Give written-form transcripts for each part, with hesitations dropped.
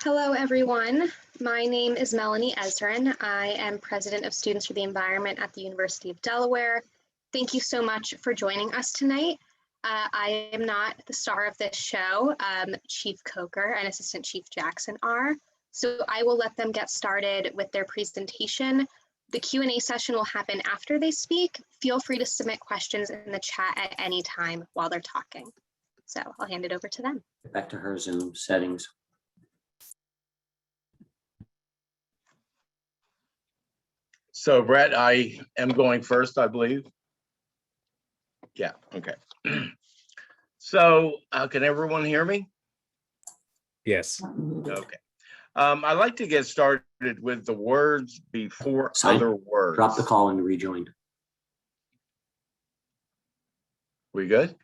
Hello, everyone. My name is Melanie Ezrin. I am President of Students for the Environment at the University of Delaware. Thank you so much for joining us tonight. I am not the star of this show. Chief Coker and Assistant Chief Jackson are. So I will let them get started with their presentation. The Q&A session will happen after they speak. Feel free to submit questions in the chat at any time while they're talking. So I'll hand it over to them. Back to her Zoom settings. So Brett, I am going first, I believe. Yeah, okay. So can everyone hear me? Yes. Okay. I'd like to get started with the words before other words. Drop the call and rejoin. We good?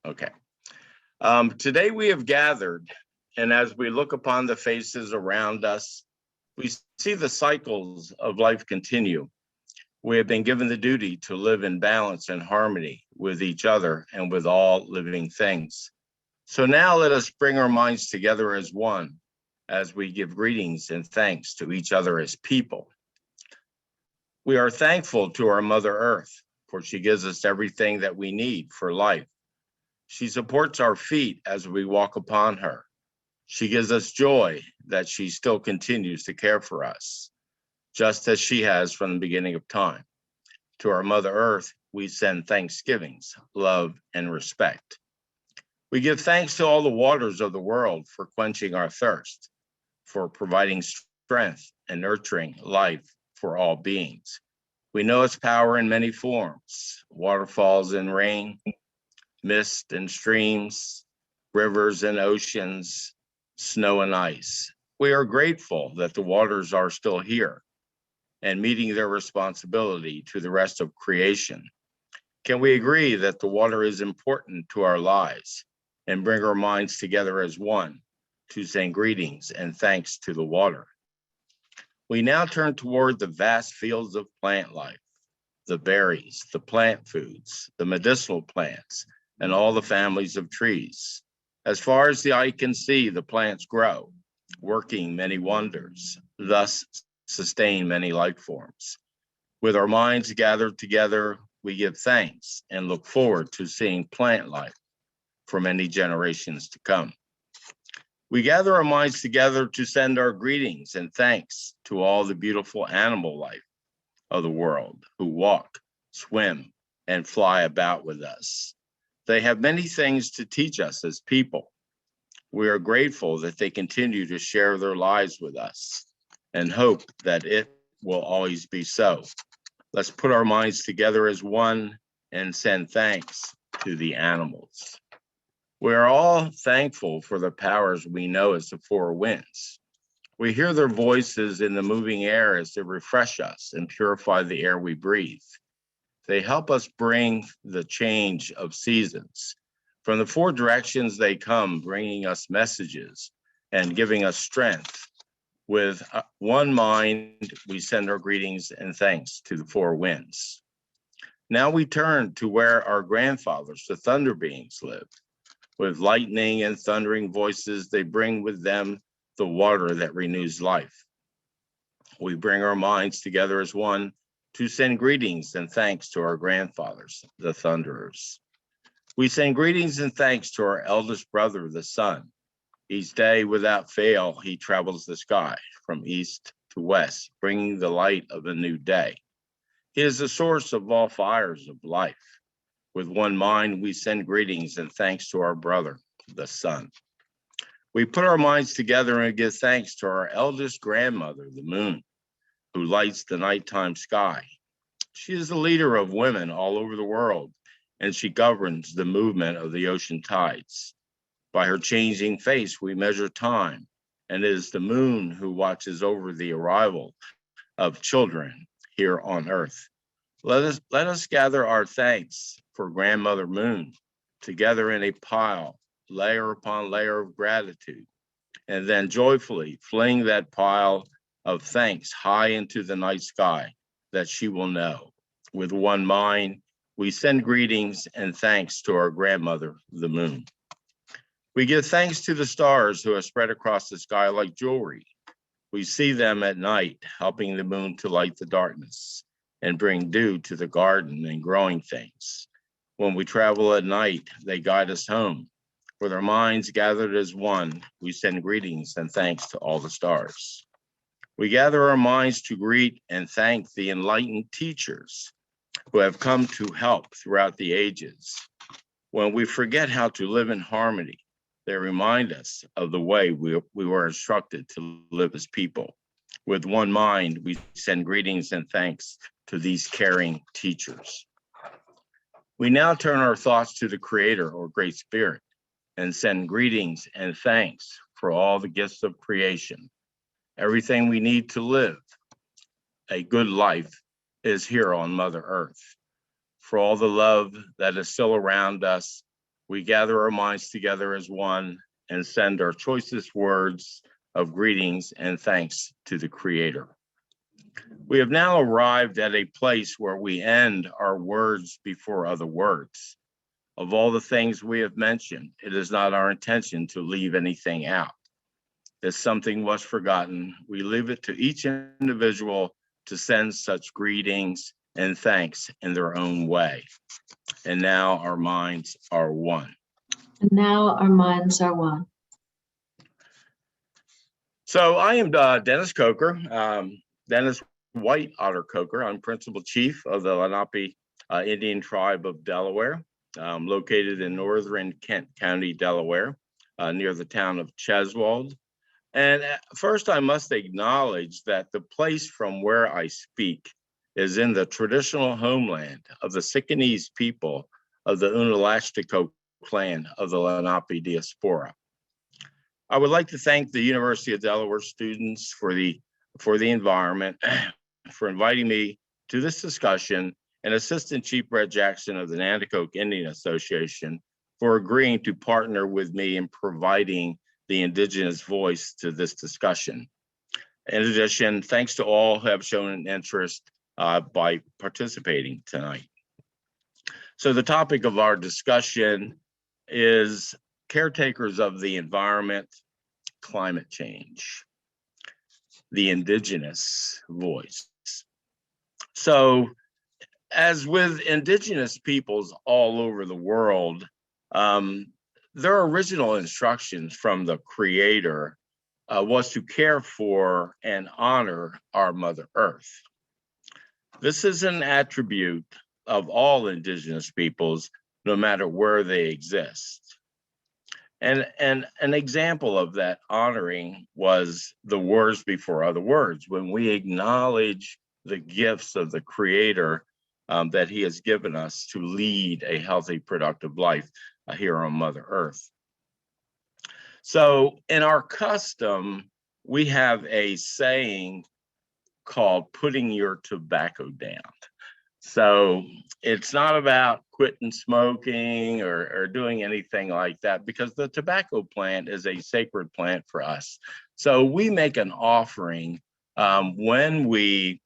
Okay. Today we have gathered, and as we look upon the faces around us, we see the cycles of life continue. We have been given the duty to live in balance and harmony with each other and with all living things. So now let us bring our minds together as one, as we give greetings and thanks to each other as people. We are thankful to our Mother Earth, for she gives us everything that we need for life. She supports our feet as we walk upon her. She gives us joy that she still continues to care for us, just as she has from the beginning of time. To our Mother Earth, we send thanksgivings, love, and respect. We give thanks to all the waters of the world for quenching our thirst, for providing strength and nurturing life for all beings. We know its power in many forms: waterfalls and rain, mist and streams, rivers and oceans, snow and ice. We are grateful that the waters are still here and meeting their responsibility to the rest of creation. Can we agree that the water is important to our lives and bring our minds together as one to send greetings and thanks to the water? We now turn toward the vast fields of plant life, the berries, the plant foods, the medicinal plants, and all the families of trees. As far as the eye can see, the plants grow, working many wonders, thus sustain many life forms. With our minds gathered together, we give thanks and look forward to seeing plant life for many generations to come. We gather our minds together to send our greetings and thanks to all the beautiful animal life of the world who walk, swim, and fly about with us. They have many things to teach us as people. We are grateful that they continue to share their lives with us and hope that it will always be so. Let's put our minds together as one and send thanks to the animals. We are all thankful for the powers we know as the four winds. We hear their voices in the moving air as they refresh us and purify the air we breathe. They help us bring the change of seasons. From the four directions they come, bringing us messages and giving us strength. With one mind, we send our greetings and thanks to the four winds. Now we turn to where our grandfathers, the thunder beings, lived. With lightning and thundering voices, they bring with them the water that renews life. We bring our minds together as one to send greetings and thanks to our grandfathers, the thunderers. We send greetings and thanks to our eldest brother, the sun. Each day without fail, he travels the sky from east to west, bringing the light of a new day. He is the source of all fires of life. With one mind, we send greetings and thanks to our brother, the sun. We put our minds together and give thanks to our eldest grandmother, the moon, who lights the nighttime sky. She is the leader of women all over the world, and she governs the movement of the ocean tides. By her changing face, we measure time, and it is the moon who watches over the arrival of children here on earth. Let us gather our thanks for Grandmother Moon together in a pile, layer upon layer of gratitude, and then joyfully fling that pile of thanks high into the night sky that she will know. With one mind, we send greetings and thanks to our grandmother, the moon. We give thanks to the stars who are spread across the sky like jewelry. We see them at night, helping the moon to light the darkness and bring dew to the garden and growing things. When we travel at night, they guide us home. With our minds gathered as one, we send greetings and thanks to all the stars. We gather our minds to greet and thank the enlightened teachers who have come to help throughout the ages. When we forget how to live in harmony, they remind us of the way we were instructed to live as people. With one mind, we send greetings and thanks to these caring teachers. We now turn our thoughts to the Creator or Great Spirit and send greetings and thanks for all the gifts of creation. Everything we need to live a good life is here on Mother Earth. For all the love that is still around us, we gather our minds together as one and send our choicest words of greetings and thanks to the Creator. We have now arrived at a place where we end our words before other words. Of all the things we have mentioned, it is not our intention to leave anything out. If something was forgotten, we leave it to each individual to send such greetings and thanks in their own way. And now our minds are one. And now our minds are one. So I am Dennis Coker, Dennis White Otter Coker. I'm Principal Chief of the Lenape Indian Tribe of Delaware, located in northern Kent County, Delaware, near the town of Cheswold. And first, I must acknowledge that the place from where I speak is in the traditional homeland of the Sicanese people of the Nanticoke clan of the Lenape diaspora. I would like to thank the University of Delaware students for the environment, for inviting me to this discussion, and Assistant Chief Brett Jackson of the Nanticoke Indian Association for agreeing to partner with me in providing the Indigenous voice to this discussion. In addition, thanks to all who have shown an interest by participating tonight. So the topic of our discussion is caretakers of the environment, climate change, the Indigenous voice. So as with Indigenous peoples all over the world, their original instructions from the Creator was to care for and honor our Mother Earth. This is an attribute of all Indigenous peoples, no matter where they exist. And an example of that honoring was the words before other words, when we acknowledge the gifts of the Creator that He has given us to lead a healthy, productive life here on Mother Earth. So in our custom, we have a saying called putting your tobacco down. So it's not about quitting smoking or doing anything like that, because the tobacco plant is a sacred plant for us. So we make an offering when we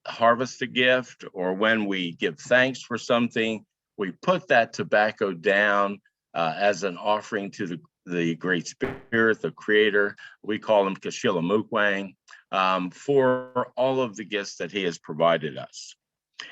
harvest a gift or when we give thanks for something. We put that tobacco down as an offering to the Great Spirit, the Creator. We call him Kashilamukwang, for all of the gifts that He has provided us.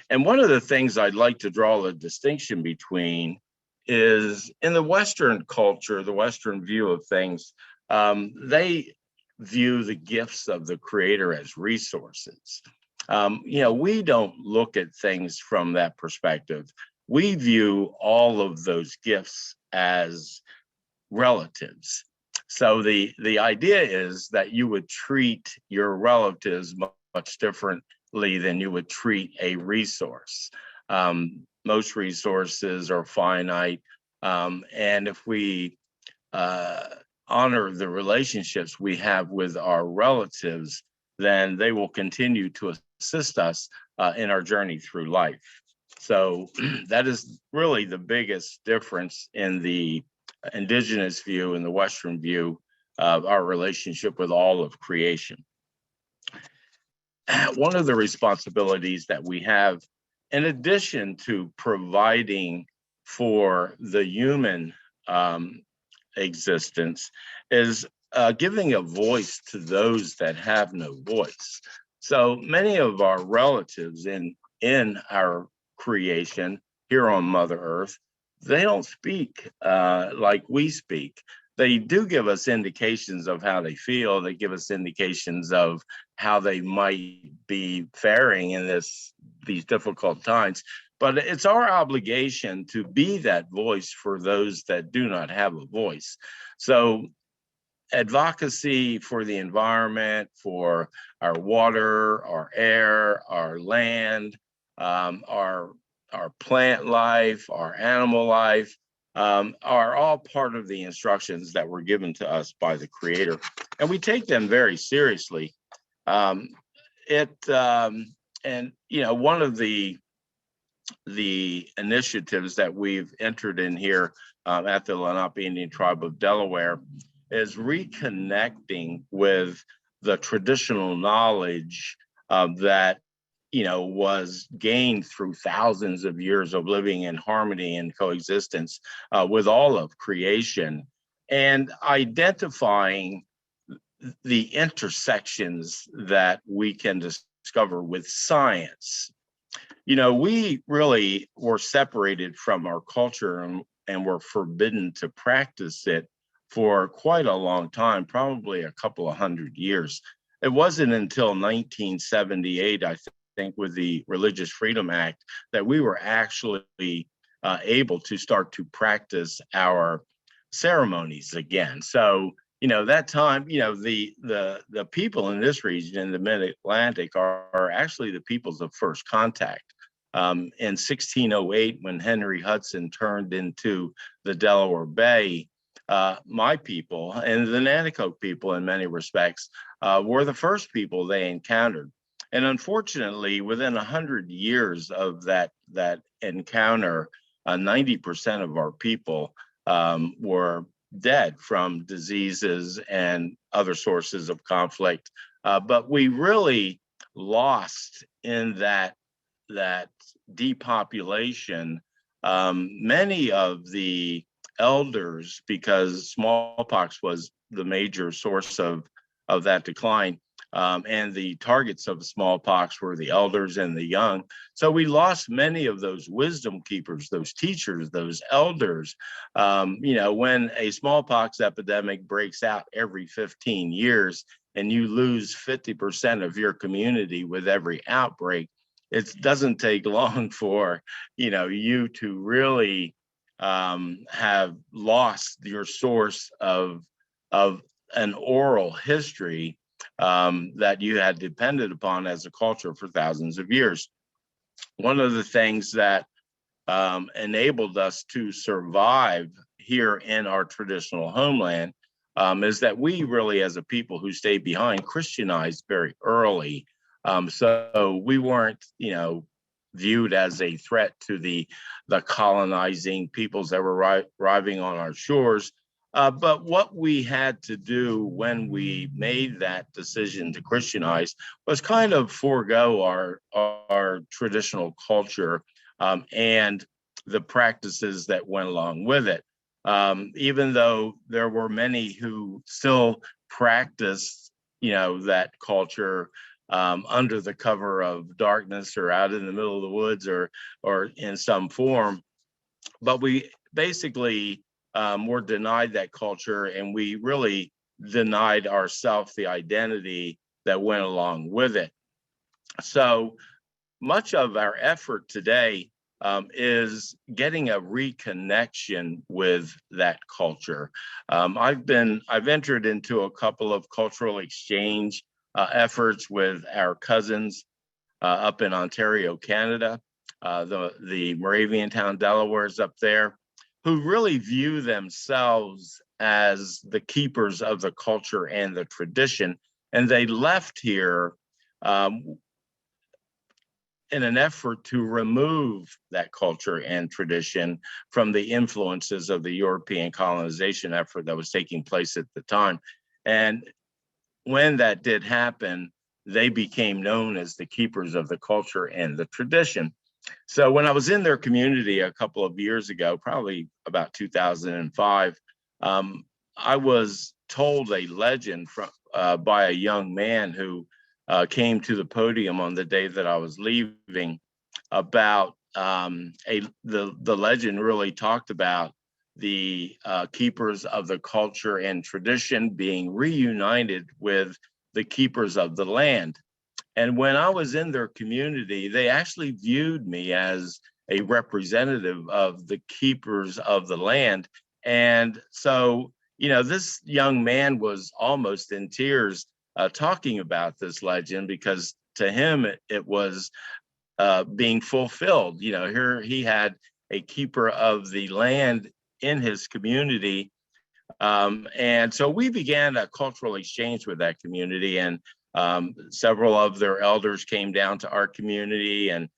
And one of the things I'd like to draw the distinction between is in the Western culture, the Western view of things, they view the gifts of the Creator as resources. We don't look at things from that perspective. We view all of those gifts as relatives. So the idea is that you would treat your relatives much differently than you would treat a resource. Most resources are finite. And if we honor the relationships we have with our relatives, then they will continue to assist us in our journey through life. So that is really the biggest difference in the Indigenous view and the Western view of our relationship with all of creation. One of the responsibilities that we have, in addition to providing for the human existence is giving a voice to those that have no voice. So many of our relatives in our creation here on Mother Earth, they don't speak like we speak. They do give us indications of how they feel. They give us indications of how they might be faring in these difficult times. But it's our obligation to be that voice for those that do not have a voice. So advocacy for the environment, for our water, our air, our land, our plant life, our animal life, are all part of the instructions that were given to us by the Creator, and we take them very seriously. And one of the initiatives that we've entered in here at the Lenape Indian Tribe of Delaware is reconnecting with the traditional knowledge that was gained through thousands of years of living in harmony and coexistence with all of creation, and identifying the intersections that we can discover with science. We really were separated from our culture and were forbidden to practice it for quite a long time, probably a couple of hundred years. It wasn't until 1978, I think, with the Religious Freedom Act, that we were actually able to start to practice our ceremonies again. So, that time, the people in this region, in the Mid-Atlantic, are actually the peoples of first contact. In 1608, when Henry Hudson turned into the Delaware Bay, my people and the Nanticoke people, in many respects, were the first people they encountered. And unfortunately, within 100 years of that encounter, 90% of our people were dead from diseases and other sources of conflict. But we really lost in that depopulation many of the elders, because smallpox was the major source of that decline. And the targets of smallpox were the elders and the young. So we lost many of those wisdom keepers, those teachers, those elders. When a smallpox epidemic breaks out every 15 years and you lose 50% of your community with every outbreak, it doesn't take long for you to really have lost your source of an oral history that you had depended upon as a culture for thousands of years. One of the things that enabled us to survive here in our traditional homeland is that we really, as a people who stayed behind, Christianized very early. So we weren't, viewed as a threat to the colonizing peoples that were arriving on our shores. But what we had to do when we made that decision to Christianize was kind of forego our traditional culture and the practices that went along with it. Even though there were many who still practiced, that culture under the cover of darkness or out in the middle of the woods or in some form, but we basically were denied that culture, and we really denied ourselves the identity that went along with it. So much of our effort today is getting a reconnection with that culture. I've entered into a couple of cultural exchange efforts with our cousins up in Ontario, Canada. The Moravian town, Delaware, is up there, who really view themselves as the keepers of the culture and the tradition. And they left here in an effort to remove that culture and tradition from the influences of the European colonization effort that was taking place at the time. And when that did happen, they became known as the keepers of the culture and the tradition. So when I was in their community a couple of years ago, probably about 2005, I was told a legend from by a young man who came to the podium on the day that I was leaving about the legend really talked about the keepers of the culture and tradition being reunited with the keepers of the land. And when I was in their community, they actually viewed me as a representative of the keepers of the land. And so, this young man was almost in tears talking about this legend, because to him, it was being fulfilled. Here he had a keeper of the land in his community. And so we began a cultural exchange with that community, and several of their elders came down to our community, and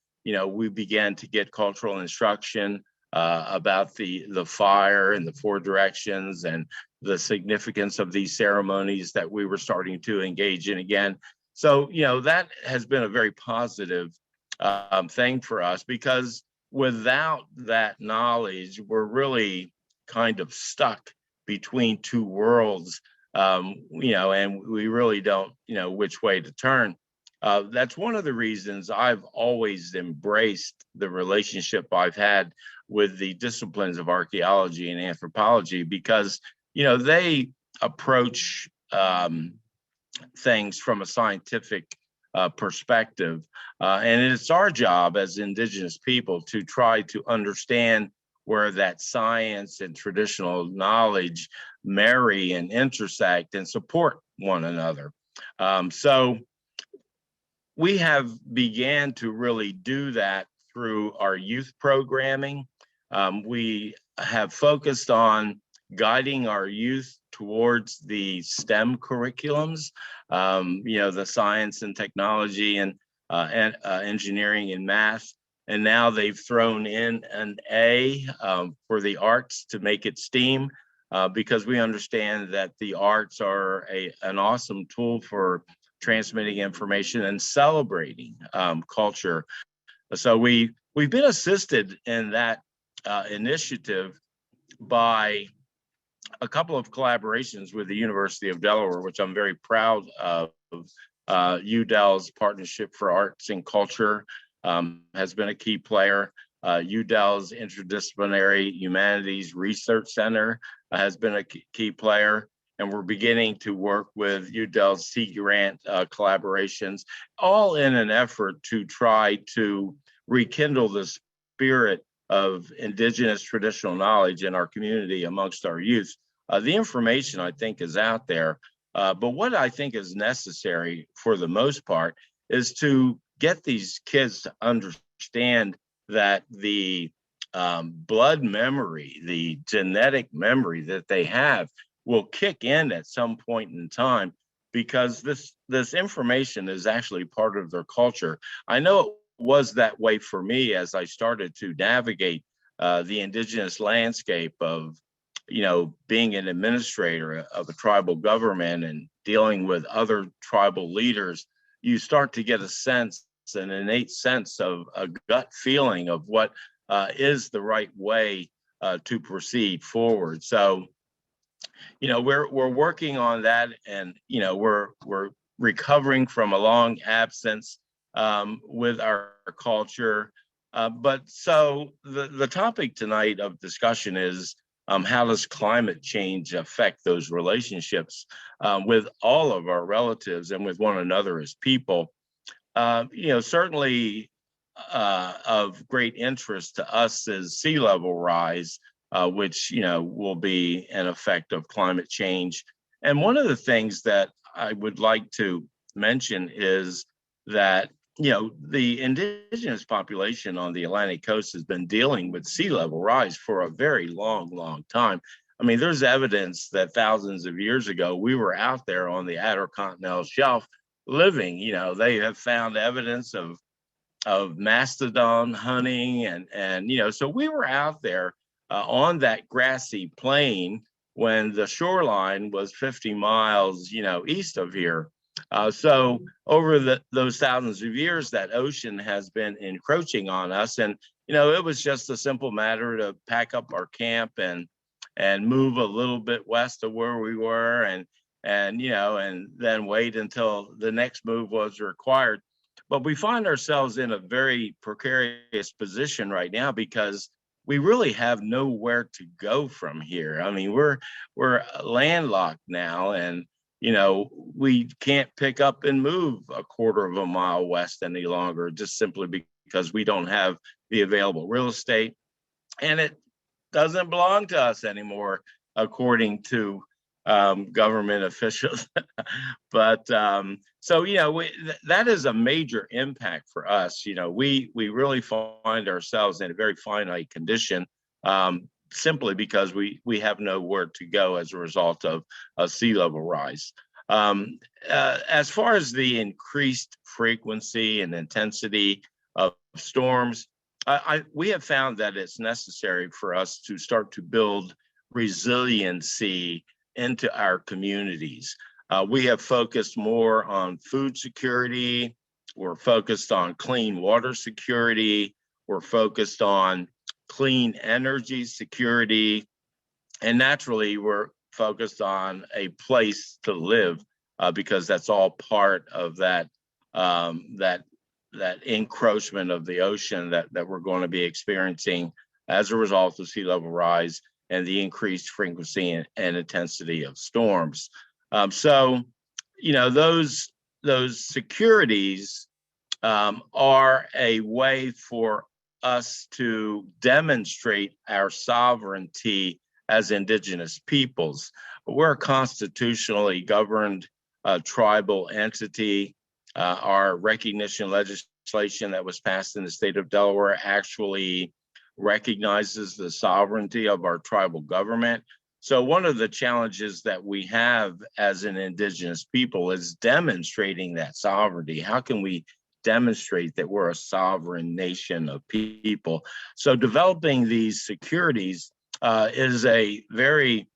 we began to get cultural instruction about the fire and the four directions and the significance of these ceremonies that we were starting to engage in again. So that has been a very positive thing for us, because without that knowledge, we're really kind of stuck between two worlds, and we really don't which way to turn. That's one of the reasons I've always embraced the relationship I've had with the disciplines of archaeology and anthropology, because they approach things from a scientific perspective, and it's our job as Indigenous people to try to understand where that science and traditional knowledge marry and intersect and support one another. So we have began to really do that through our youth programming. We have focused on guiding our youth towards the STEM curriculums, the science and technology and engineering and math. And now they've thrown in an A for the arts to make it STEAM, because we understand that the arts are an awesome tool for transmitting information and celebrating culture. So we've been assisted in that initiative by a couple of collaborations with the University of Delaware, which I'm very proud of. UDEL's Partnership for Arts and Culture has been a key player. UDEL's Interdisciplinary Humanities Research Center has been a key player. And we're beginning to work with UDEL's Sea Grant collaborations, all in an effort to try to rekindle the spirit of Indigenous traditional knowledge in our community amongst our youth. The information, I think, is out there, but what I think is necessary for the most part is to get these kids to understand that the blood memory, the genetic memory that they have will kick in at some point in time, because this information is actually part of their culture. I know it was that way for me as I started to navigate the Indigenous landscape of being an administrator of a tribal government and dealing with other tribal leaders. You start to get an innate sense of a gut feeling of what is the right way to proceed forward. So we're working on that, and we're recovering from a long absence with our culture. But so the topic tonight of discussion is how does climate change affect those relationships with all of our relatives and with one another as people? Certainly of great interest to us is sea level rise, which will be an effect of climate change. And one of the things that I would like to mention is that the Indigenous population on the Atlantic coast has been dealing with sea level rise for a very long time. I mean, there's evidence that thousands of years ago we were out there on the outer continental shelf living. They have found evidence of mastodon hunting, and so we were out there on that grassy plain when the shoreline was 50 miles east of here. So over those thousands of years, that ocean has been encroaching on us, and it was just a simple matter to pack up our camp and and move a little bit west of where we were, and then wait until the next move was required. But we find ourselves in a very precarious position right now because we really have nowhere to go from here. I mean, we're landlocked now, and we can't pick up and move a quarter of a mile west any longer, just simply because we don't have the available real estate, and it doesn't belong to us anymore, according to government officials. But that is a major impact for us. We really find ourselves in a very finite condition, simply because we have nowhere to go as a result of sea level rise. As far as the increased frequency and intensity of storms, we have found that it's necessary for us to start to build resiliency into our communities. We have focused more on food security. We're focused on clean water security. We're focused on clean energy security. And naturally, we're focused on a place to live, because that's all part of that encroachment of the ocean that we're going to be experiencing as a result of sea level rise and the increased frequency and intensity of storms. Those securities are a way for us to demonstrate our sovereignty as Indigenous peoples. We're a constitutionally governed tribal entity. Our recognition legislation that was passed in the state of Delaware actually recognizes the sovereignty of our tribal government. So one of the challenges that we have as an Indigenous people is demonstrating that sovereignty. How can we demonstrate that we're a sovereign nation of people? So developing these securities is a very,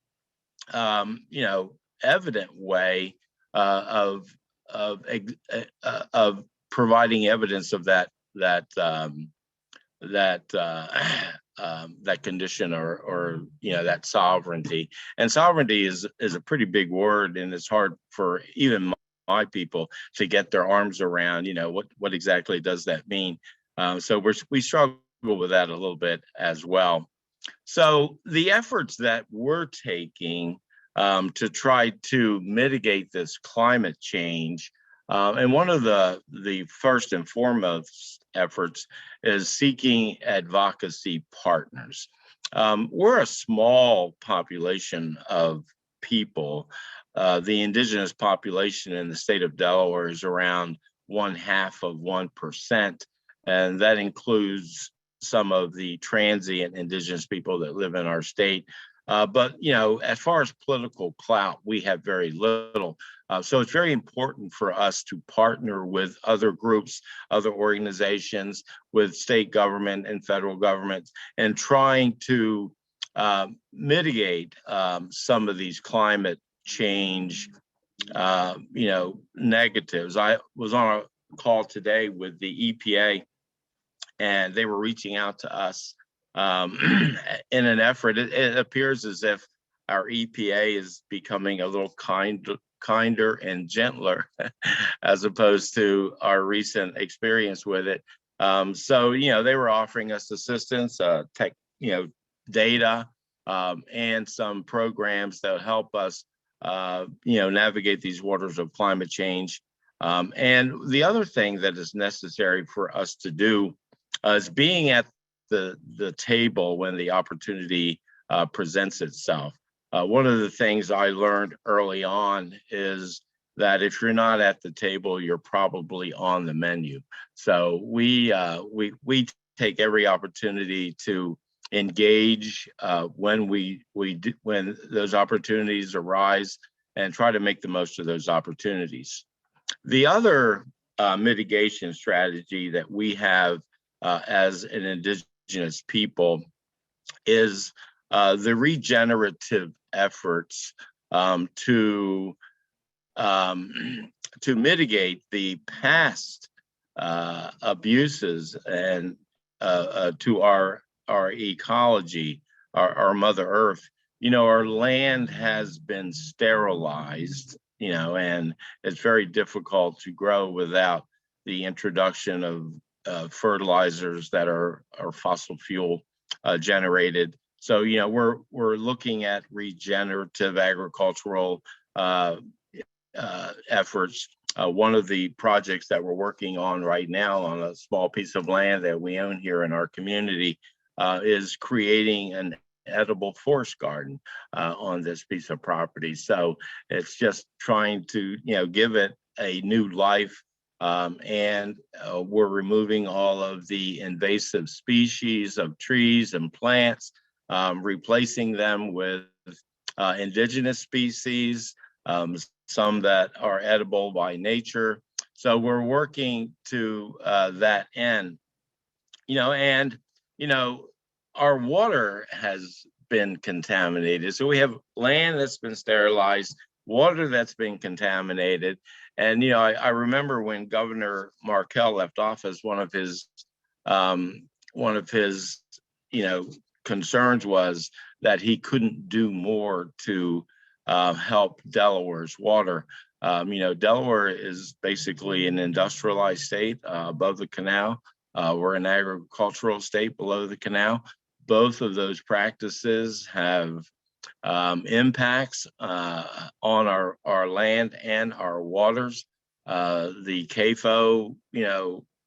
evident way of providing evidence of that condition or that sovereignty. And sovereignty is a pretty big word, and it's hard for even my people to get their arms around. What exactly does that mean? So we struggle with that a little bit as well. So the efforts that we're taking to try to mitigate this climate change, and one of the first and foremost efforts is seeking advocacy partners. We're a small population of people. The Indigenous population in the state of Delaware is around 0.5%, and that includes some of the transient Indigenous people that live in our state. But as far as political clout, we have very little. So it's very important for us to partner with other groups, other organizations, with state government and federal governments, and trying to mitigate some of these climate change, negatives. I was on a call today with the EPA, and they were reaching out to us in an effort. It appears as if our EPA is becoming a little kinder and gentler as opposed to our recent experience with it. So they were offering us assistance, tech, data, and some programs that help us, navigate these waters of climate change. And the other thing that is necessary for us to do is being at the table when the opportunity presents itself. One of the things I learned early on is that if you're not at the table, you're probably on the menu. So we take every opportunity to engage when those opportunities arise, and try to make the most of those opportunities. The other mitigation strategy that we have as an Indigenous people is the regenerative efforts to mitigate the past abuses and to our ecology, our Mother Earth. our land has been sterilized, and it's very difficult to grow without the introduction of fertilizers that are fossil fuel generated. So, we're looking at regenerative agricultural efforts. One of the projects that we're working on right now on a small piece of land that we own here in our community is creating an edible forest garden on this piece of property. So it's just trying to, give it a new life. And we're removing all of the invasive species of trees and plants, replacing them with indigenous species, some that are edible by nature. So we're working to that end, and, our water has been contaminated. So we have land that's been sterilized, water that's been contaminated. And, I remember when Governor Markell left office, one of his, concerns was that he couldn't do more to help Delaware's water. Delaware is basically an industrialized state above the canal. We're an agricultural state below the canal. Both of those practices have impacts on our land and our waters. The CAFO,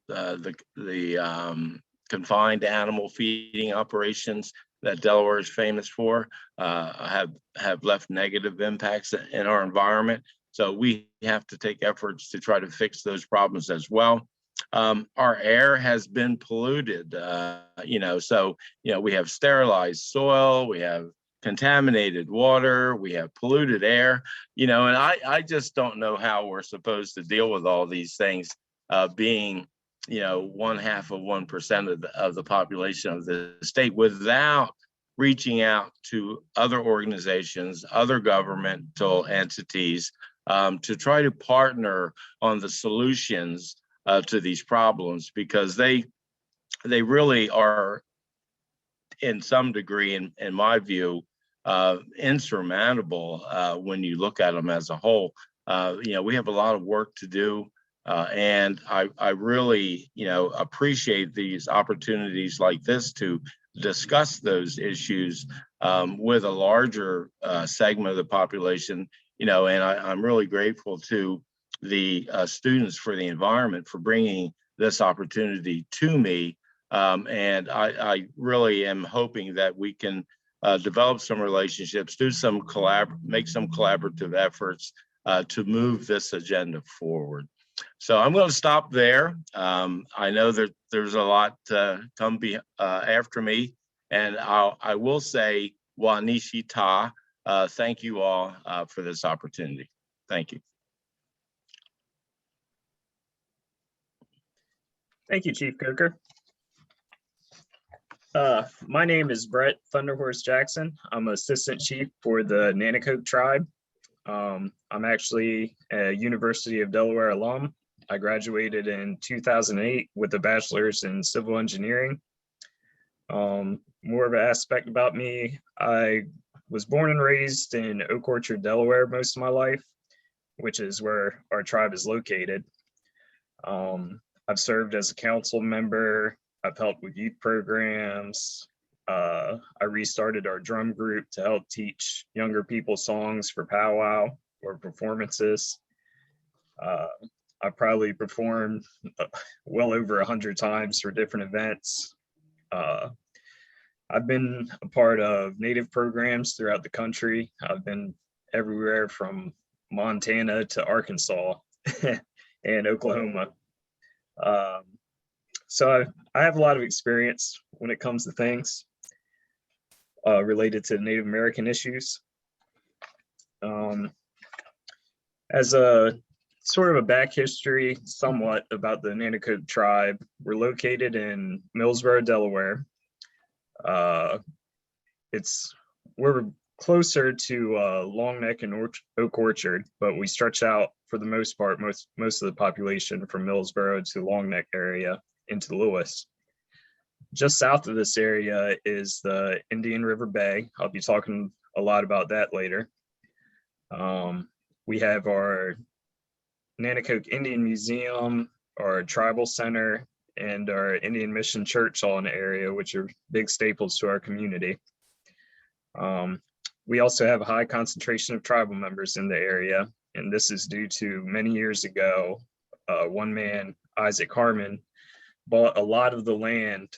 the confined animal feeding operations that Delaware is famous for have left negative impacts in our environment. So we have to take efforts to try to fix those problems as well. Our air has been polluted, so, we have sterilized soil, we have contaminated water, we have polluted air, and I just don't know how we're supposed to deal with all these things being, 0.5% of the population of the state without reaching out to other organizations, other governmental entities to try to partner on the solutions to these problems, because they really are, in some degree, in my view, insurmountable when you look at them as a whole. We have a lot of work to do, and I really, appreciate these opportunities like this to discuss those issues with a larger segment of the population, and I'm really grateful to the Students for the Environment for bringing this opportunity to me. And I really am hoping that we can develop some relationships, make some collaborative efforts to move this agenda forward. So I'm going to stop there. I know that there's a lot to come after me, and I will say Wanishi Ta. Thank you all for this opportunity. Thank you. Thank you, Chief Coker. My name is Brett Thunderhorse Jackson. I'm Assistant Chief for the Nanticoke tribe. I'm actually a University of Delaware alum. I graduated in 2008 with a bachelor's in civil engineering. More of an aspect about me, I was born and raised in Oak Orchard, Delaware most of my life, which is where our tribe is located. I've served as a council member. I've helped with youth programs. I restarted our drum group to help teach younger people songs for powwow or performances. I probably performed well over 100 times for different events. I've been a part of Native programs throughout the country. I've been everywhere from Montana to Arkansas and Oklahoma. So I have a lot of experience when it comes to things related to Native American issues. As a sort of a back history somewhat about the Nanticoke tribe, we're located in Millsboro, Delaware. We're closer to Long Neck and Oak Orchard, but we stretch out for the most part, most of the population from Millsboro to Long Neck area into Lewis. Just south of this area is the Indian River Bay. I'll be talking a lot about that later. We have our Nanticoke Indian Museum, our tribal center, and our Indian Mission Church all in the area, which are big staples to our community. We also have a high concentration of tribal members in the area, and this is due to many years ago, one man, Isaac Harmon, bought a lot of the land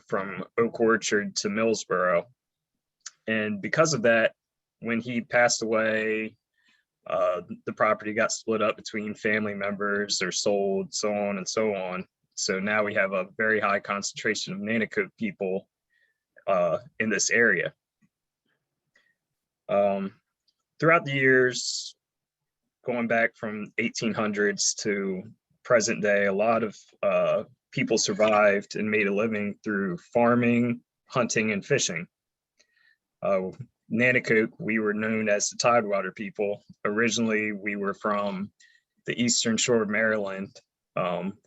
from Oak Orchard to Millsboro. And because of that, when he passed away, the property got split up between family members or sold, so on and so on. So now we have a very high concentration of Nanticoke people in this area. Throughout the years, going back from 1800s to present day, a lot of people survived and made a living through farming, hunting, and fishing. Nanticoke, we were known as the Tidewater people. Originally, we were from the eastern shore of Maryland.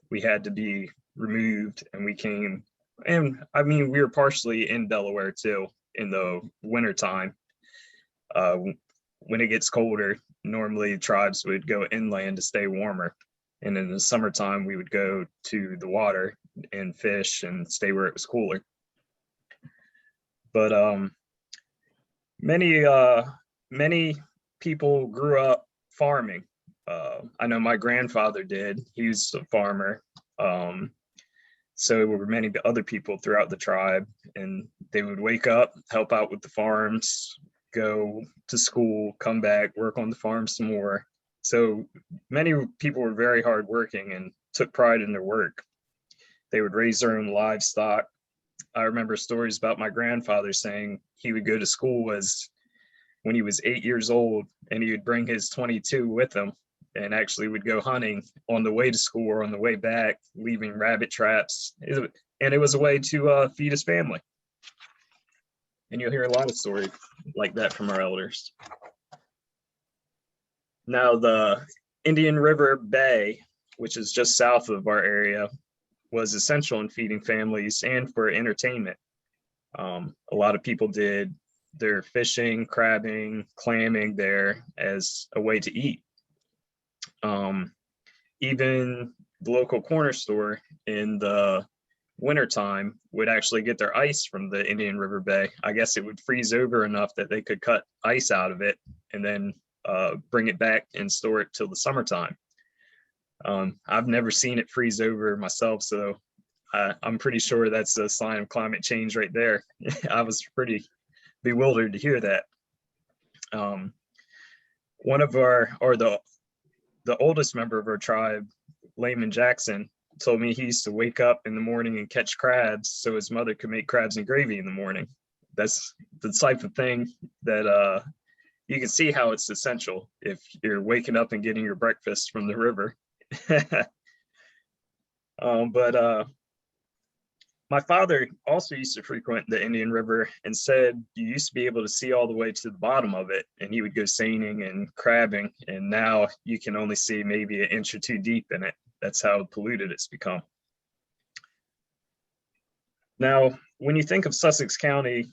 We had to be removed, and we came, and I mean, we were partially in Delaware too in the wintertime. When it gets colder, normally tribes would go inland to stay warmer. And in the summertime, we would go to the water and fish and stay where it was cooler. But many people grew up farming. I know my grandfather did. He was a farmer. So were many other people throughout the tribe, and they would wake up, help out with the farms, go to school, come back, work on the farm some more. So many people were very hardworking and took pride in their work. They would raise their own livestock. I remember stories about my grandfather saying he would go to school when he was 8 years old, and he would bring his 22 with him and actually would go hunting on the way to school or on the way back, leaving rabbit traps. And it was a way to feed his family. And you'll hear a lot of stories like that from our elders. Now, the Indian River Bay, which is just south of our area, was essential in feeding families and for entertainment. A lot of people did their fishing, crabbing, clamming there as a way to eat. Even the local corner store in the wintertime would actually get their ice from the Indian River Bay. I guess it would freeze over enough that they could cut ice out of it and then bring it back and store it till the summertime. I've never seen it freeze over myself, so I'm pretty sure that's a sign of climate change right there. I was pretty bewildered to hear that. One of the oldest member of our tribe, Layman Jackson, told me he used to wake up in the morning and catch crabs so his mother could make crabs and gravy in the morning. That's the type of thing that you can see how it's essential if you're waking up and getting your breakfast from the river. But my father also used to frequent the Indian River and said you used to be able to see all the way to the bottom of it, and he would go seining and crabbing, and now you can only see maybe an inch or two deep in it. That's how polluted it's become. Now, when you think of Sussex County,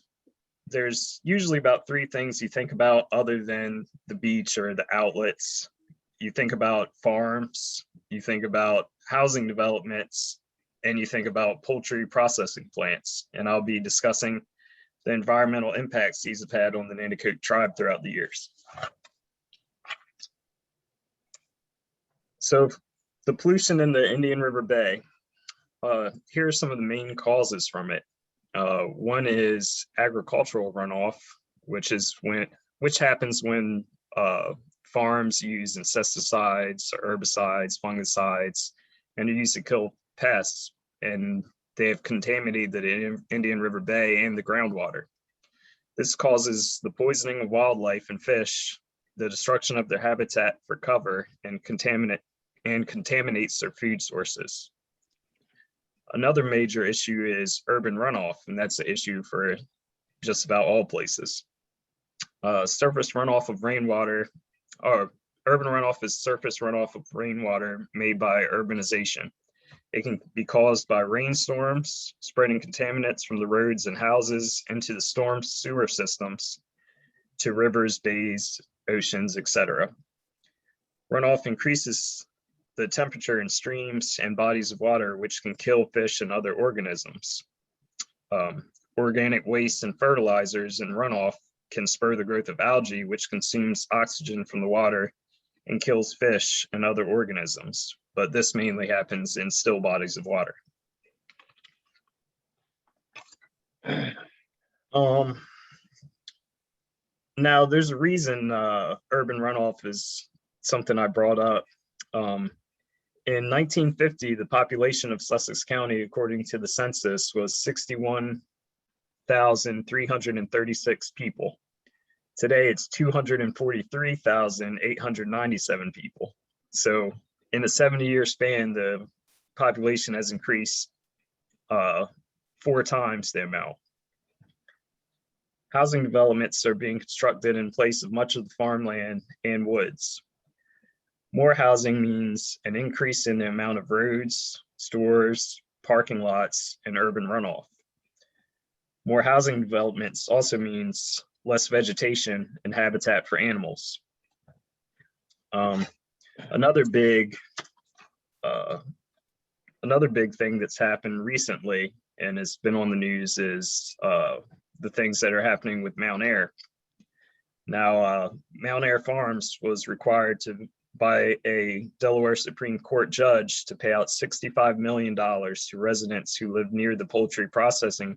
there's usually about three things you think about other than the beach or the outlets. You think about farms, you think about housing developments, and you think about poultry processing plants. And I'll be discussing the environmental impacts these have had on the Nanticoke tribe throughout the years. So the pollution in the Indian River Bay, here are some of the main causes from it. One is agricultural runoff, which happens when farms use insecticides, herbicides, fungicides, and they're used to kill pests, and they have contaminated the Indian River Bay and the groundwater. This causes the poisoning of wildlife and fish, the destruction of their habitat for cover, and contaminates their food sources. Another major issue is urban runoff, and that's the issue for just about all places. Surface runoff of rainwater, or urban runoff is surface runoff of rainwater made by urbanization. It can be caused by rainstorms, spreading contaminants from the roads and houses into the storm sewer systems. to rivers, bays, oceans, etc. Runoff increases the temperature in streams and bodies of water, which can kill fish and other organisms. Organic waste and fertilizers in runoff can spur the growth of algae, which consumes oxygen from the water and kills fish and other organisms. But this mainly happens in still bodies of water. Now, there's a reason urban runoff is something I brought up. In 1950, the population of Sussex County, according to the census, was 61,336 people. Today, it's 243,897 people. So in a 70-year span, the population has increased 4 times the amount. Housing developments are being constructed in place of much of the farmland and woods. More housing means an increase in the amount of roads, stores, parking lots, and urban runoff. More housing developments also means less vegetation and habitat for animals. Another big thing that's happened recently and has been on the news is the things that are happening with Mount Air. Now, Mount Air Farms was required by a Delaware Supreme Court judge to pay out $65 million to residents who live near the poultry processing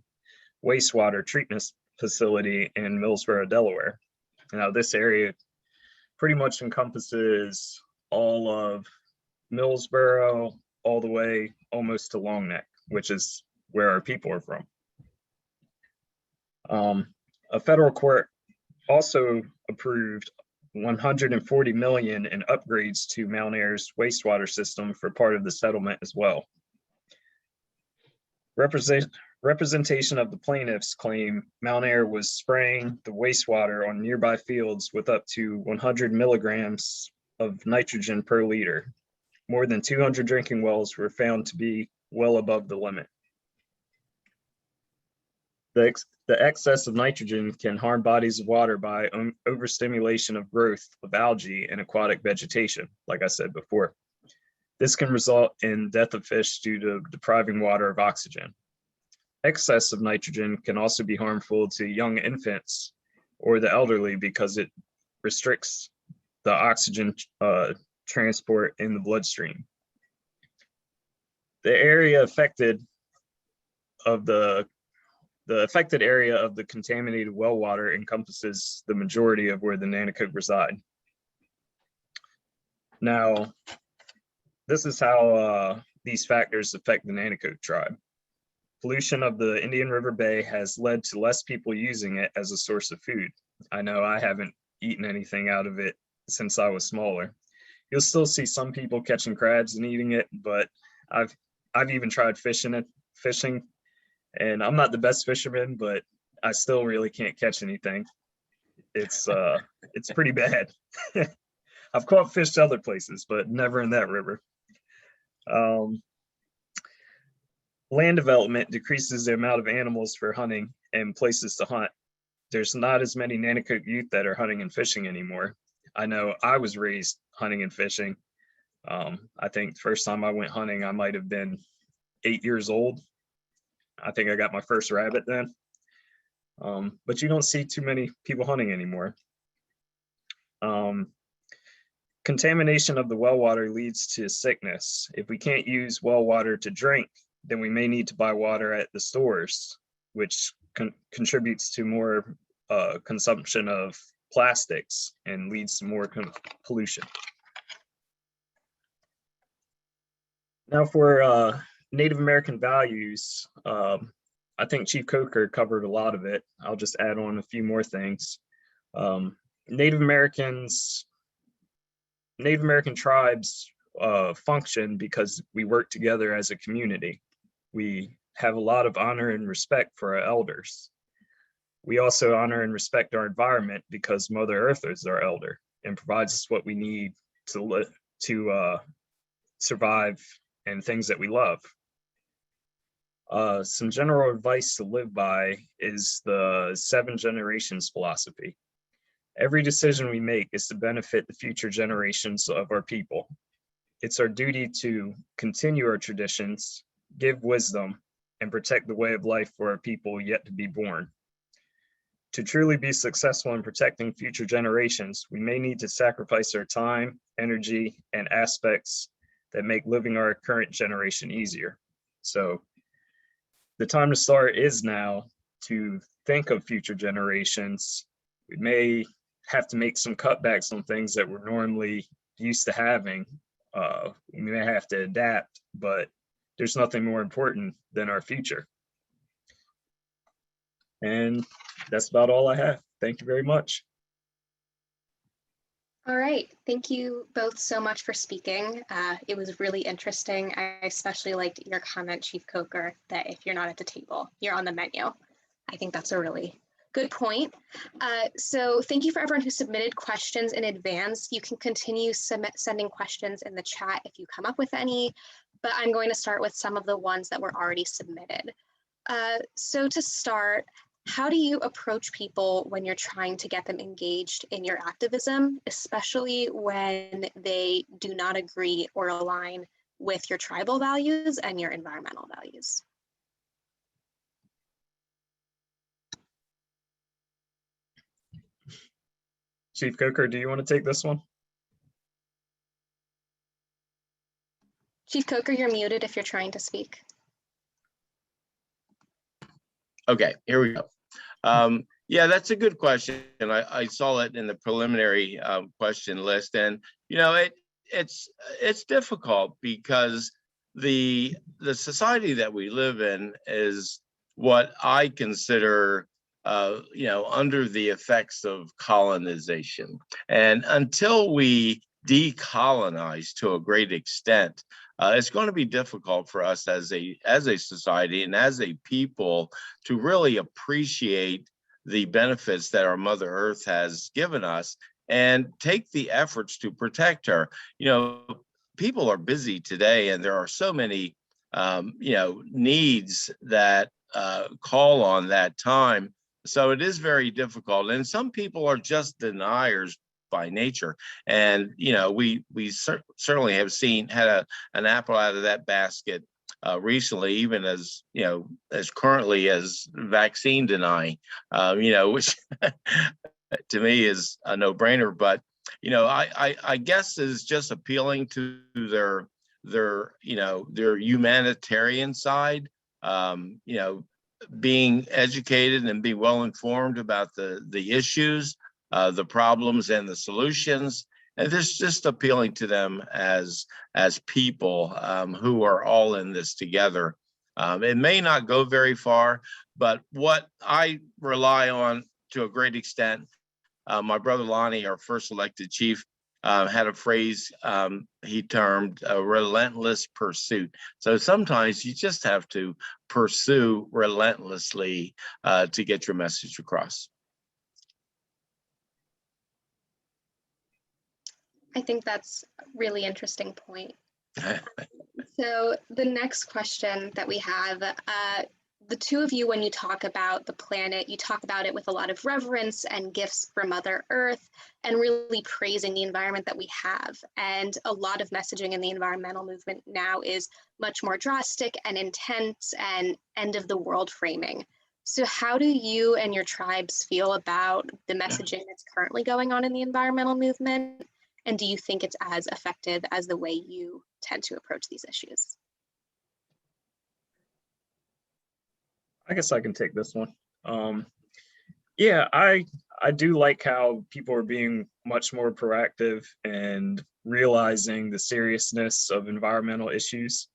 wastewater treatment facility in Millsboro, Delaware. Now, this area pretty much encompasses all of Millsboro all the way almost to Long Neck, which is where our people are from. A federal court also approved $140 million in upgrades to Mount Air's wastewater system for part of the settlement as well. Representation of the plaintiffs claim Mount Air was spraying the wastewater on nearby fields with up to 100 milligrams of nitrogen per liter. More than 200 drinking wells were found to be well above the limit. The excess of nitrogen can harm bodies of water by overstimulation of growth of algae and aquatic vegetation, like I said before. This can result in death of fish due to depriving water of oxygen. Excess of nitrogen can also be harmful to young infants or the elderly because it restricts the oxygen transport in the bloodstream. The affected area of the contaminated well water encompasses the majority of where the Nanticoke reside. Now, this is how these factors affect the Nanticoke tribe. Pollution of the Indian River Bay has led to less people using it as a source of food. I know I haven't eaten anything out of it since I was smaller. You'll still see some people catching crabs and eating it, but I've even tried fishing, and I'm not the best fisherman, but I still really can't catch anything. It's pretty bad. I've caught fish other places, but never in that river. Land development decreases the amount of animals for hunting and places to hunt. There's not as many Nanticoke youth that are hunting and fishing anymore. I know I was raised hunting and fishing. I think the first time I went hunting, I might have been 8 years old. I think I got my first rabbit then. But you don't see too many people hunting anymore. Contamination of the well water leads to sickness. If we can't use well water to drink, then we may need to buy water at the stores, which contributes to more consumption of plastics and leads to more pollution. Now for Native American values, I think Chief Coker covered a lot of it. I'll just add on a few more things. Native American tribes function because we work together as a community. We have a lot of honor and respect for our elders. We also honor and respect our environment because Mother Earth is our elder and provides us what we need to survive and things that we love. Some general advice to live by is the 7 generations philosophy. Every decision we make is to benefit the future generations of our people. It's our duty to continue our traditions, give wisdom, and protect the way of life for our people yet to be born. To truly be successful in protecting future generations, we may need to sacrifice our time, energy, and aspects that make living our current generation easier. So the time to start is now to think of future generations. We may have to make some cutbacks on things that we're normally used to having. We may have to adapt, but there's nothing more important than our future. And that's about all I have. Thank you very much. All right, thank you both so much for speaking. It was really interesting. I especially liked your comment, Chief Coker, that if you're not at the table, you're on the menu. I think that's a really good point. So thank you for everyone who submitted questions in advance. You can continue sending questions in the chat if you come up with any, but I'm going to start with some of the ones that were already submitted. So to start, how do you approach people when you're trying to get them engaged in your activism, especially when they do not agree or align with your tribal values and your environmental values? Chief Coker, do you want to take this one? Chief Coker, you're muted if you're trying to speak. Okay, here we go. Yeah, that's a good question. And I saw it in the preliminary question list. And, you know, it's difficult because the society that we live in is what I consider, you know, under the effects of colonization. And until we decolonize to a great extent, it's going to be difficult for us as a society and as a people to really appreciate the benefits that our Mother Earth has given us and take the efforts to protect her. You know, people are busy today, and there are so many, you know, needs that call on that time. So it is very difficult, and some people are just deniers by nature. And you know, we certainly have had an apple out of that basket recently, even as you know, as currently as vaccine denying, you know, which to me is a no-brainer. But you know, I guess is just appealing to their you know, their humanitarian side. You know, being educated and being well informed about the issues, the problems and the solutions, and this just appealing to them as people who are all in this together. It may not go very far, but what I rely on to a great extent, my brother Lonnie, our first elected chief, had a phrase he termed a relentless pursuit. So sometimes you just have to pursue relentlessly to get your message across. I think that's a really interesting point. So the next question that we have, the two of you, when you talk about the planet, you talk about it with a lot of reverence and gifts for Mother Earth and really praising the environment that we have. And a lot of messaging in the environmental movement now is much more drastic and intense and end of the world framing. So how do you and your tribes feel about the messaging that's currently going on in the environmental movement? And do you think it's as effective as the way you tend to approach these issues? I guess I can take this one. Yeah, I do like how people are being much more proactive and realizing the seriousness of environmental issues.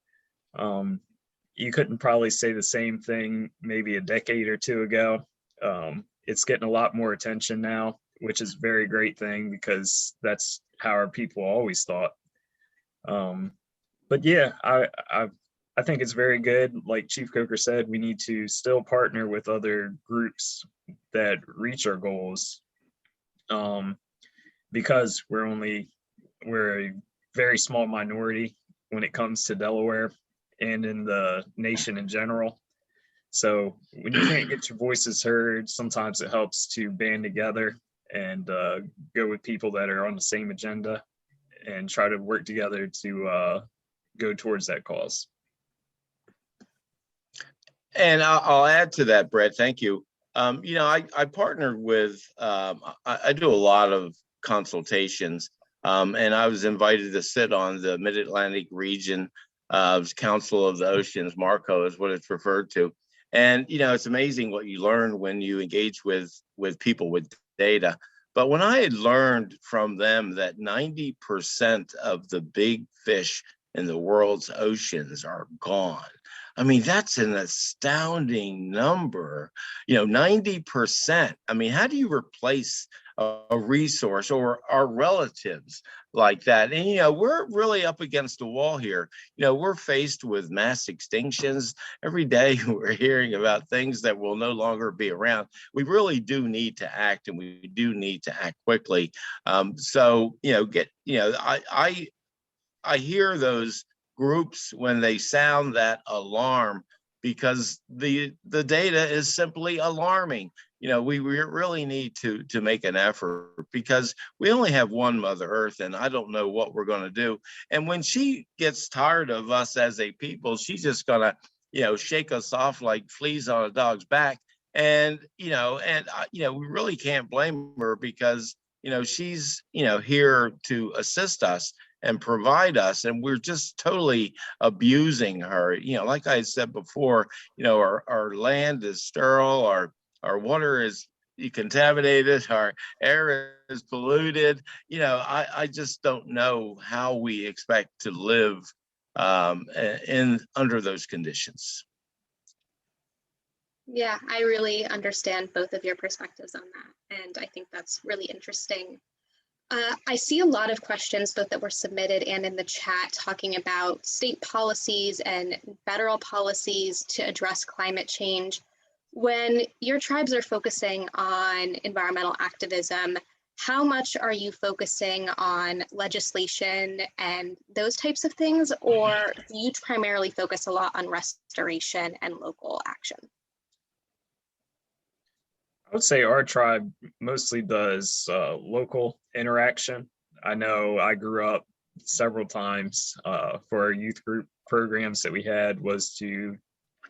You couldn't probably say the same thing maybe a decade or two ago. It's getting a lot more attention now, which is a very great thing because that's how our people always thought. But yeah, I think it's very good. Like Chief Coker said, we need to still partner with other groups that reach our goals, because we're a very small minority when it comes to Delaware and in the nation in general. So when you can't get your voices heard, sometimes it helps to band together and go with people that are on the same agenda and try to work together to go towards that cause. And I'll add to that, Brett. Thank you. I partnered with, I do a lot of consultations, and I was invited to sit on the Mid-Atlantic Region Council of the Oceans, MARCO is what it's referred to. And, it's amazing what you learn when you engage with people with data. But when I had learned from them that 90% of the big fish in the world's oceans are gone, I mean, that's an astounding number, 90%. I mean, how do you replace a resource or our relatives like that? And, we're really up against the wall here. We're faced with mass extinctions. Every day we're hearing about things that will no longer be around. We really do need to act, and we do need to act quickly. I hear those groups when they sound that alarm, because the data is simply alarming. We really need to make an effort, because we only have one Mother Earth, and I don't know what we're going to do. And when she gets tired of us as a people, she's just going to, shake us off like fleas on a dog's back. And, we really can't blame her, because, she's, here to assist us and provide us, and we're just totally abusing her. Like I said before, our land is sterile, our water is contaminated, our air is polluted. I just don't know how we expect to live under those conditions. Yeah, I really understand both of your perspectives on that, and I think that's really interesting. I see a lot of questions, both that were submitted and in the chat, talking about state policies and federal policies to address climate change. When your tribes are focusing on environmental activism, how much are you focusing on legislation and those types of things, or do you primarily focus a lot on restoration and local action? I would say our tribe mostly does local interaction. I know I grew up several times for our youth group programs that we had was to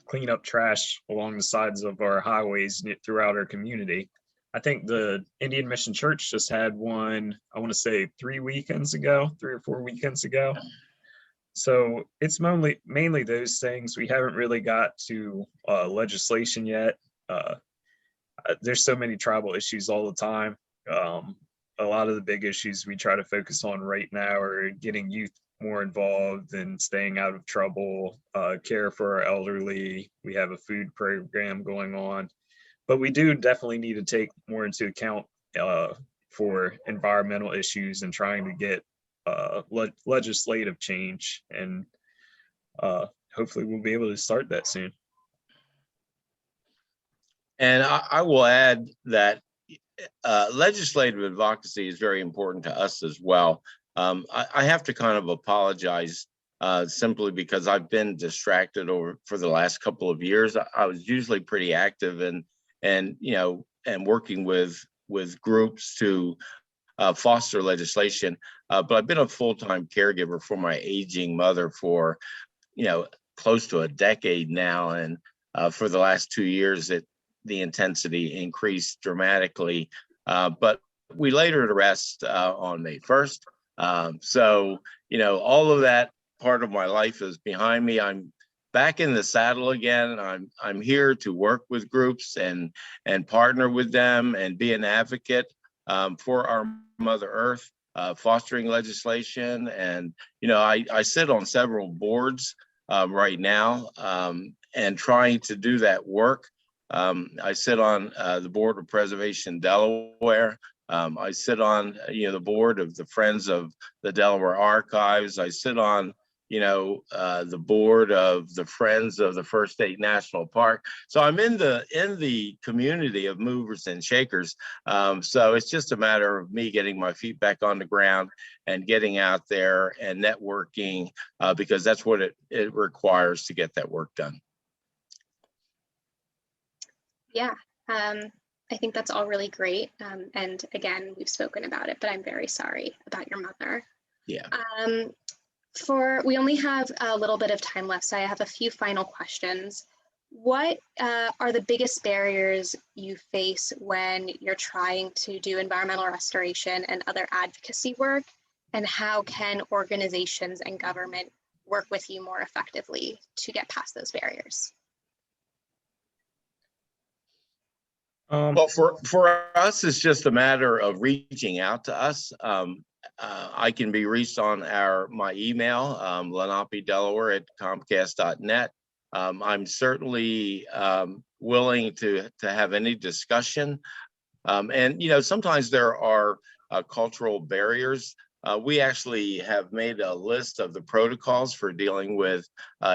clean up trash along the sides of our highways throughout our community. I think the Indian Mission Church just had one, I want to say 3 or 4 weekends ago. So it's mainly those things. We haven't really got to legislation yet. There's so many tribal issues all the time. A lot of the big issues we try to focus on right now are getting youth more involved and staying out of trouble, care for our elderly. We have a food program going on, but we do definitely need to take more into account for environmental issues and trying to get legislative change. And hopefully we'll be able to start that soon. And I will add that legislative advocacy is very important to us as well. I have to kind of apologize simply because I've been distracted for the last couple of years. I was usually pretty active and working with groups to foster legislation, but I've been a full-time caregiver for my aging mother for close to a decade now, and for the last 2 years the intensity increased dramatically, but we laid her to rest on May 1st. So, all of that part of my life is behind me. I'm back in the saddle again. I'm here to work with groups and partner with them and be an advocate for our Mother Earth, fostering legislation. And, I sit on several boards right now and trying to do that work. I sit on the board of Preservation Delaware. I sit on, the board of the Friends of the Delaware Archives. I sit on, the board of the Friends of the First State National Park. So I'm in the community of movers and shakers. So it's just a matter of me getting my feet back on the ground and getting out there and networking, because that's what it requires to get that work done. Yeah, I think that's all really great. And again, we've spoken about it, but I'm very sorry about your mother. Yeah. We only have a little bit of time left, so I have a few final questions. What are the biggest barriers you face when you're trying to do environmental restoration and other advocacy work? And how can organizations and government work with you more effectively to get past those barriers? Well, for us, it's just a matter of reaching out to us. I can be reached on my email, Lenape, Delaware at Comcast.net. I'm certainly willing to have any discussion. And, sometimes there are cultural barriers. We actually have made a list of the protocols for dealing with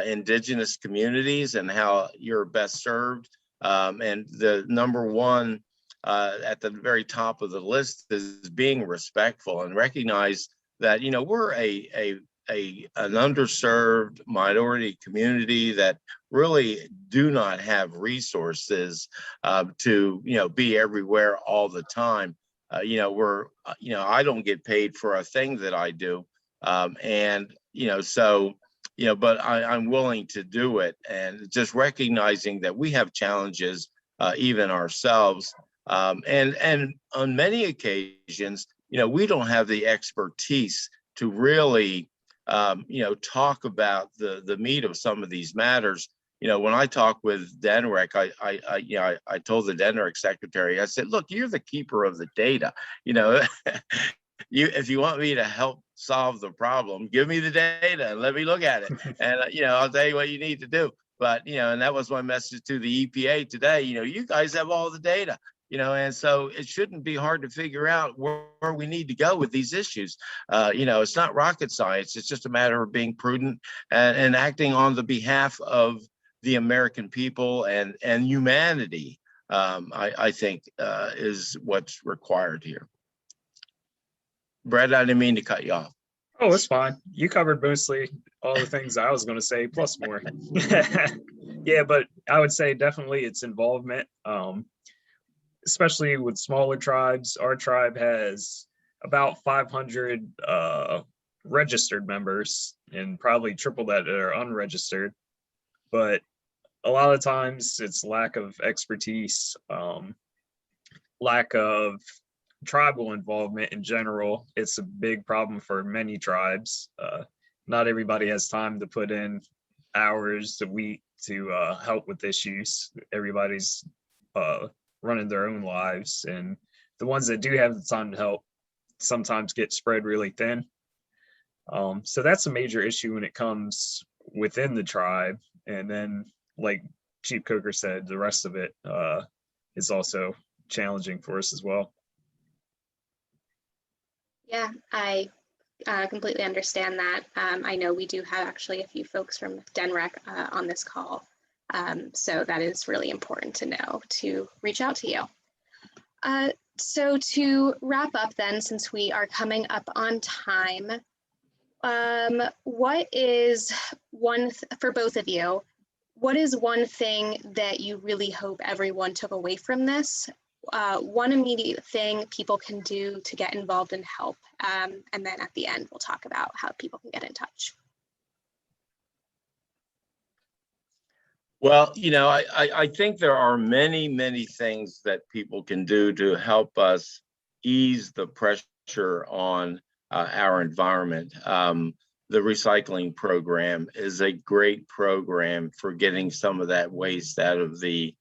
Indigenous communities and how you're best served. And the number one at the very top of the list is being respectful and recognize that, we're an underserved minority community that really do not have resources to, be everywhere all the time. I don't get paid for a thing that I do. But I'm willing to do it, and just recognizing that we have challenges even ourselves. And on many occasions, we don't have the expertise to really, talk about the meat of some of these matters. When I talk with DNREC, I told the DNREC secretary, I said, look, you're the keeper of the data. If you want me to help solve the problem, give me the data and let me look at it. And, I'll tell you what you need to do. But, and that was my message to the EPA today. You guys have all the data, and so it shouldn't be hard to figure out where we need to go with these issues. It's not rocket science. It's just a matter of being prudent and acting on the behalf of the American people and humanity, I think is what's required here. Brett, I didn't mean to cut you off. Oh, it's fine. You covered mostly all the things I was going to say, plus more. Yeah, but I would say definitely its involvement, especially with smaller tribes. Our tribe has about 500 registered members, and probably triple that are unregistered. But a lot of times it's lack of expertise, lack of tribal involvement in general. It's a big problem for many tribes. Not everybody has time to put in hours a week to help with issues. Everybody's running their own lives, and the ones that do have the time to help sometimes get spread really thin. So that's a major issue when it comes within the tribe. And then, like Chief Coker said, the rest of it is also challenging for us as well. Yeah, I completely understand that. I know we do have actually a few folks from DNREC on this call. So that is really important to know, to reach out to you. So to wrap up then, since we are coming up on time, what is for both of you, what is one thing that you really hope everyone took away from this? One immediate thing people can do to get involved and help. And then at the end, we'll talk about how people can get in touch. Well, I think there are many, many things that people can do to help us ease the pressure on our environment. The recycling program is a great program for getting some of that waste out of the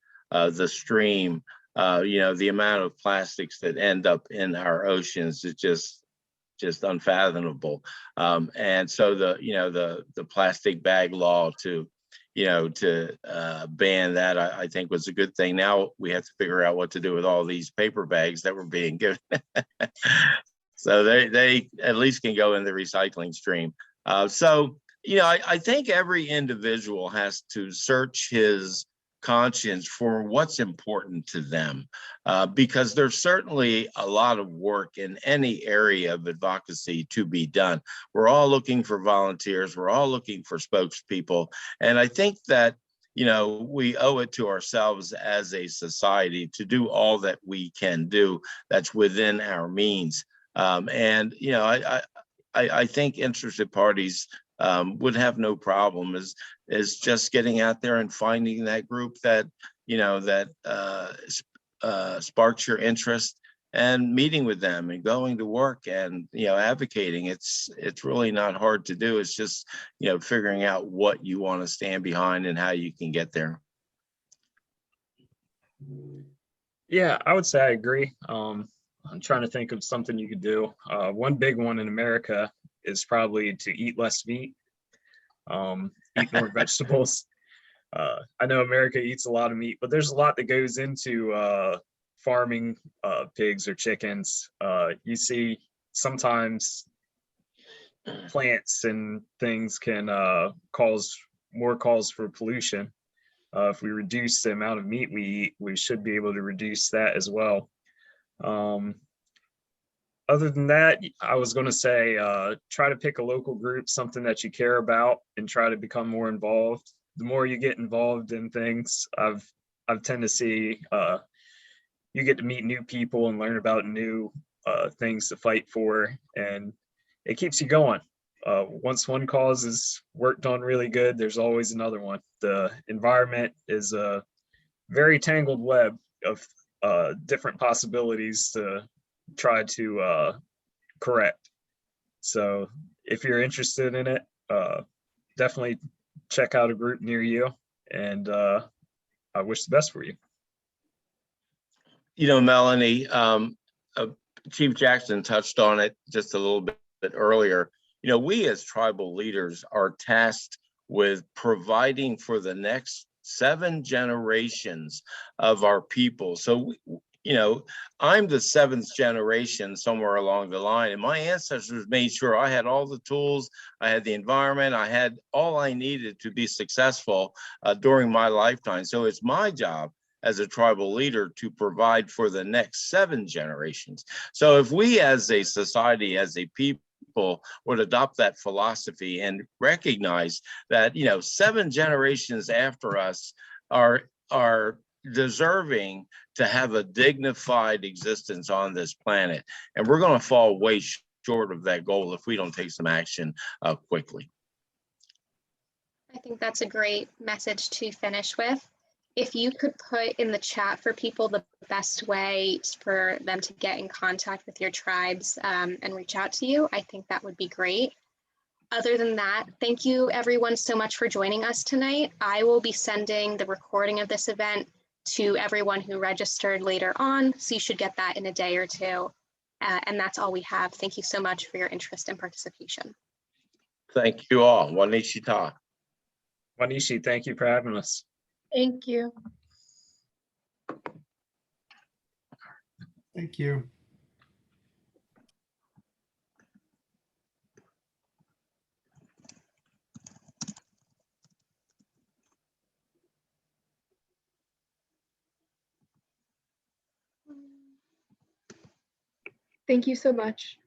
stream. The amount of plastics that end up in our oceans is just unfathomable. And so the plastic bag law to ban that, I think was a good thing. Now we have to figure out what to do with all these paper bags that were being given. So they at least can go in the recycling stream. I think every individual has to search his conscience for what's important to them, because there's certainly a lot of work in any area of advocacy to be done. We're all looking for volunteers. We're all looking for spokespeople. And I think that, we owe it to ourselves as a society to do all that we can do that's within our means. And I think interested parties would have no problem is just getting out there and finding that group that sparks your interest and meeting with them and going to work and advocating. It's really not hard to do. It's just figuring out what you want to stand behind and how you can get there. Yeah, I would say I agree. I'm trying to think of something you could do. One big one in America is probably to eat less meat, eat more vegetables. I know America eats a lot of meat, but there's a lot that goes into farming pigs or chickens. You see sometimes plants and things can cause more calls for pollution. If we reduce the amount of meat we eat, we should be able to reduce that as well. Other than that, I was going to say, try to pick a local group, something that you care about, and try to become more involved. The more you get involved in things, I've tend to see you get to meet new people and learn about new things to fight for, and it keeps you going. Once one cause is worked on really good, there's always another one. The environment is a very tangled web of different possibilities to try to correct. So if you're interested in it, definitely check out a group near you, and I wish the best for you. Melanie, Chief Jackson touched on it just a little bit earlier. We as tribal leaders are tasked with providing for the next 7 generations of our people. So, I'm the 7th generation somewhere along the line, and my ancestors made sure I had all the tools, I had the environment, I had all I needed to be successful during my lifetime. So it's my job as a tribal leader to provide for the next 7 generations. So if we as a society, as a people, would adopt that philosophy and recognize that 7 generations after us are deserving to have a dignified existence on this planet, and we're going to fall way short of that goal if we don't take some action quickly. I think that's a great message to finish with. If you could put in the chat for people the best way for them to get in contact with your tribes and reach out to you, I think that would be great. Other than that, thank you everyone so much for joining us tonight. I will be sending the recording of this event to everyone who registered later on, so you should get that in a day or two. And that's all we have. Thank you so much for your interest and participation. Thank you all. Wanishita. Wanishi, thank you for having us. Thank you. Thank you. Thank you so much.